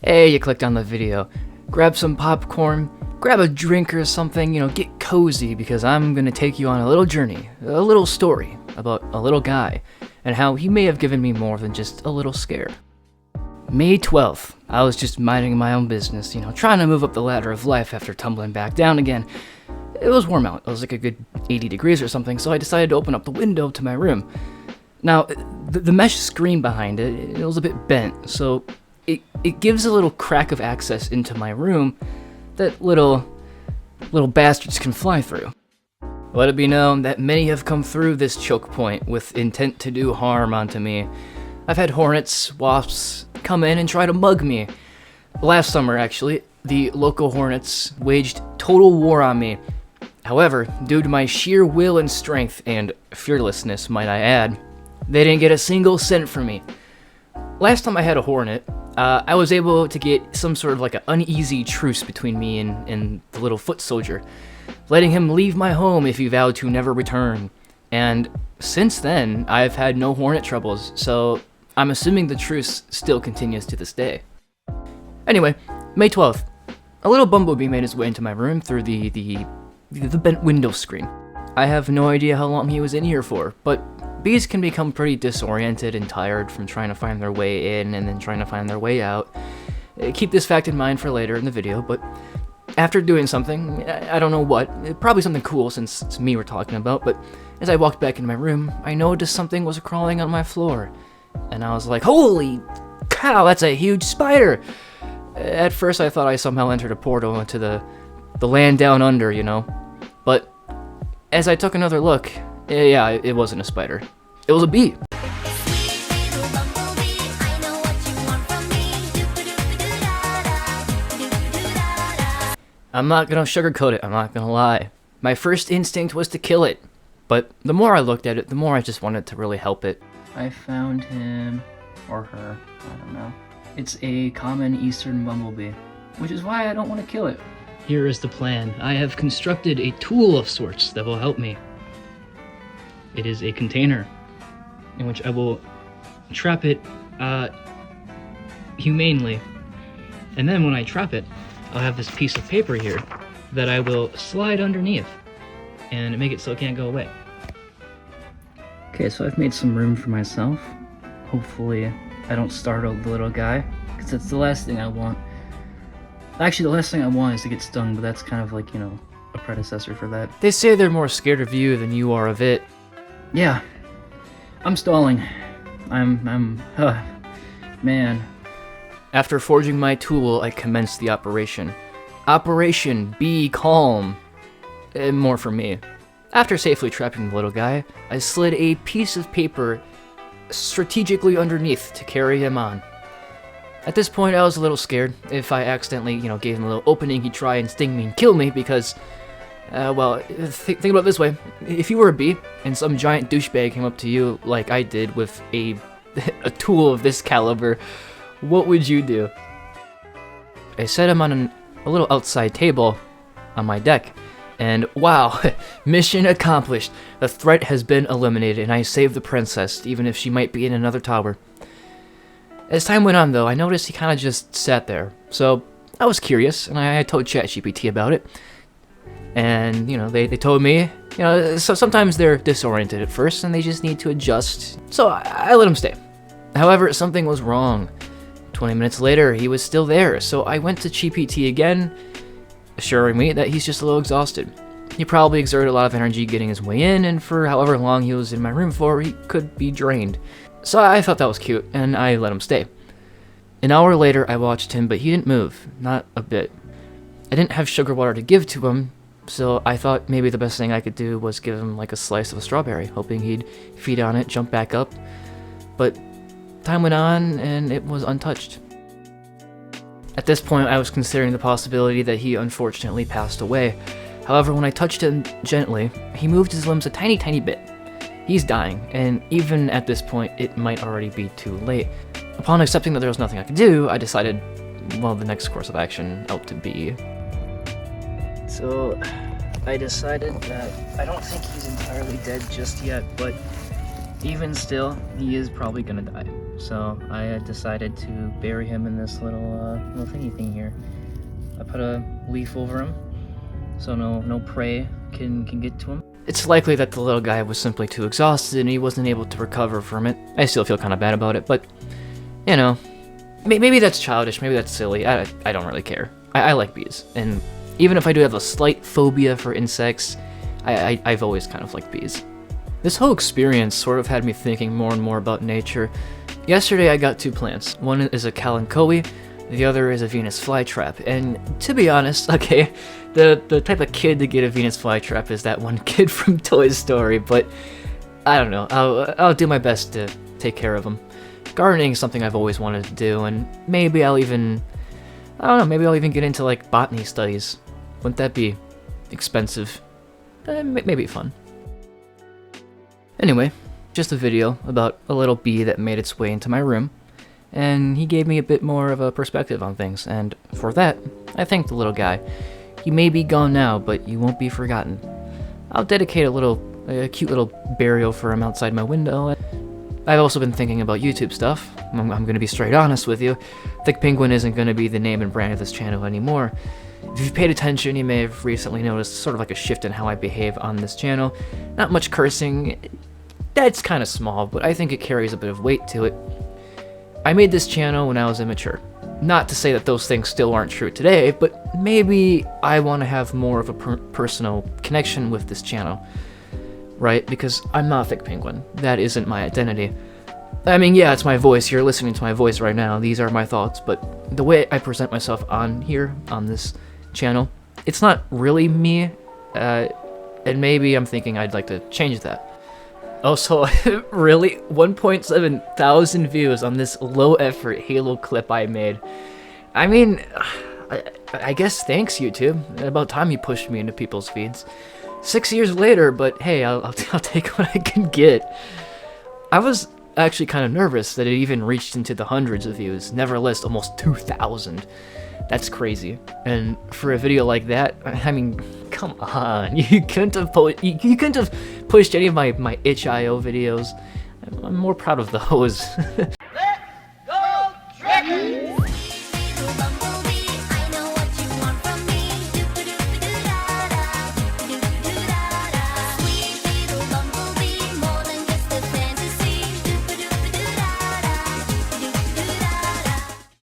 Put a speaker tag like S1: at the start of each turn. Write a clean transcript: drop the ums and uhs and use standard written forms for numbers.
S1: Hey, you clicked on the video. Grab some popcorn, grab a drink or something, get cozy because I'm gonna take you on a little journey, a little story about a little guy and how he may have given me more than just a little scare. May 12th, I was just minding my own business, trying to move up the ladder of life after tumbling back down again. It was warm out, it was like a good 80 degrees or something, so I decided to open up the window to my room. Now, the mesh screen behind it was a bit bent, so it gives a little crack of access into my room that little bastards can fly through. Let it be known that many have come through this choke point with intent to do harm onto me. I've had hornets, wasps, come in and try to mug me. Last summer, actually, the local hornets waged total war on me. However, due to my sheer will and strength, and fearlessness, might I add, they didn't get a single cent from me. Last time I had a hornet, I was able to get some sort of like an uneasy truce between me and the little foot soldier, letting him leave my home if he vowed to never return. And since then, I've had no hornet troubles, so I'm assuming the truce still continues to this day. Anyway, May 12th, a little bumblebee made his way into my room through the bent window screen. I have no idea how long he was in here for, but bees can become pretty disoriented and tired from trying to find their way in and then trying to find their way out. Keep this fact in mind for later in the video, but after doing something, I don't know what, probably something cool since it's me we're talking about, but as I walked back into my room, I noticed something was crawling on my floor. And I was like, holy cow, that's a huge spider! At first I thought I somehow entered a portal into the land down under, But as I took another look, yeah, it wasn't a spider. It was a bee. I'm not gonna sugarcoat it, I'm not gonna lie. My first instinct was to kill it, but the more I looked at it, the more I just wanted to really help it. I found him, or her, I don't know. It's a common eastern bumblebee, which is why I don't want to kill it. Here is the plan. I have constructed a tool of sorts that will help me. It is a container in which I will trap it humanely. And then when I trap it, I'll have this piece of paper here that I will slide underneath and make it so it can't go away. Okay, so I've made some room for myself. Hopefully I don't startle the little guy, because that's the last thing I want. Actually, the last thing I want is to get stung, but that's kind of like, a predecessor for that. They say they're more scared of you than you are of it. Yeah, I'm stalling. Man. After forging my tool, I commenced the operation. Operation Be Calm. More for me. After safely trapping the little guy, I slid a piece of paper strategically underneath to carry him on. At this point, I was a little scared. If I accidentally, gave him a little opening, he'd try and sting me and kill me because, think about it this way. If you were a bee and some giant douchebag came up to you like I did with a tool of this caliber, what would you do? I set him on a little outside table on my deck, and wow, mission accomplished. The threat has been eliminated, and I saved the princess, even if she might be in another tower. As time went on, though, I noticed he kind of just sat there. So I was curious, and I told ChatGPT about it. And, they told me, so sometimes they're disoriented at first, and they just need to adjust. So I let him stay. However, something was wrong. 20 minutes later, he was still there, so I went to GPT again, assuring me that he's just a little exhausted. He probably exerted a lot of energy getting his way in, and for however long he was in my room for, he could be drained. So I thought that was cute, and I let him stay. An hour later, I watched him, but he didn't move, not a bit. I didn't have sugar water to give to him, so I thought maybe the best thing I could do was give him like a slice of a strawberry, hoping he'd feed on it, jump back up. But time went on, and it was untouched. At this point, I was considering the possibility that he unfortunately passed away. However, when I touched him gently, he moved his limbs a tiny, tiny bit. He's dying, and even at this point, it might already be too late. Upon accepting that there was nothing I could do, I decided, the next course of action out to be. So, I decided that I don't think he's entirely dead just yet, but even still, he is probably gonna die. so I decided to bury him in this little thingy thing here. I put a leaf over him, so no prey can get to him. It's likely that the little guy was simply too exhausted and he wasn't able to recover from it. I still feel kind of bad about it, but, you know, maybe that's childish, maybe that's silly, I don't really care. I like bees, and even if I do have a slight phobia for insects, I've always kind of liked bees. This whole experience sort of had me thinking more and more about nature. Yesterday I got 2 plants. One is a kalanchoe, the other is a Venus flytrap, and to be honest, okay, the type of kid to get a Venus flytrap is that one kid from Toy Story, but I don't know, I'll do my best to take care of them. Gardening is something I've always wanted to do, and maybe I'll even get into like botany studies. Wouldn't that be expensive? Maybe fun. Anyway, just a video about a little bee that made its way into my room, and he gave me a bit more of a perspective on things, and for that, I thank the little guy. He may be gone now, but you won't be forgotten. I'll dedicate a cute little burial for him outside my window. I've also been thinking about YouTube stuff. I'm gonna be straight honest with you. Thick Penguin isn't gonna be the name and brand of this channel anymore. If you've paid attention, you may have recently noticed sort of like a shift in how I behave on this channel. Not much cursing. That's kind of small, but I think it carries a bit of weight to it. I made this channel when I was immature. Not to say that those things still aren't true today, but maybe I want to have more of a personal connection with this channel, right? Because I'm not Thick Penguin. That isn't my identity. I mean, yeah, it's my voice. You're listening to my voice right now. These are my thoughts, but the way I present myself on here, on this channel, it's not really me, and maybe I'm thinking I'd like to change that. Also, really, 1.7 thousand views on this low-effort Halo clip I made. I mean, I guess thanks, YouTube. About time you pushed me into people's feeds. 6 years later, but hey, I'll take what I can get. I was actually kind of nervous that it even reached into the hundreds of views. Nevertheless, almost 2,000. That's crazy. And for a video like that, I mean, come on. You couldn't have pushed any of my itch.io videos. I'm more proud of those.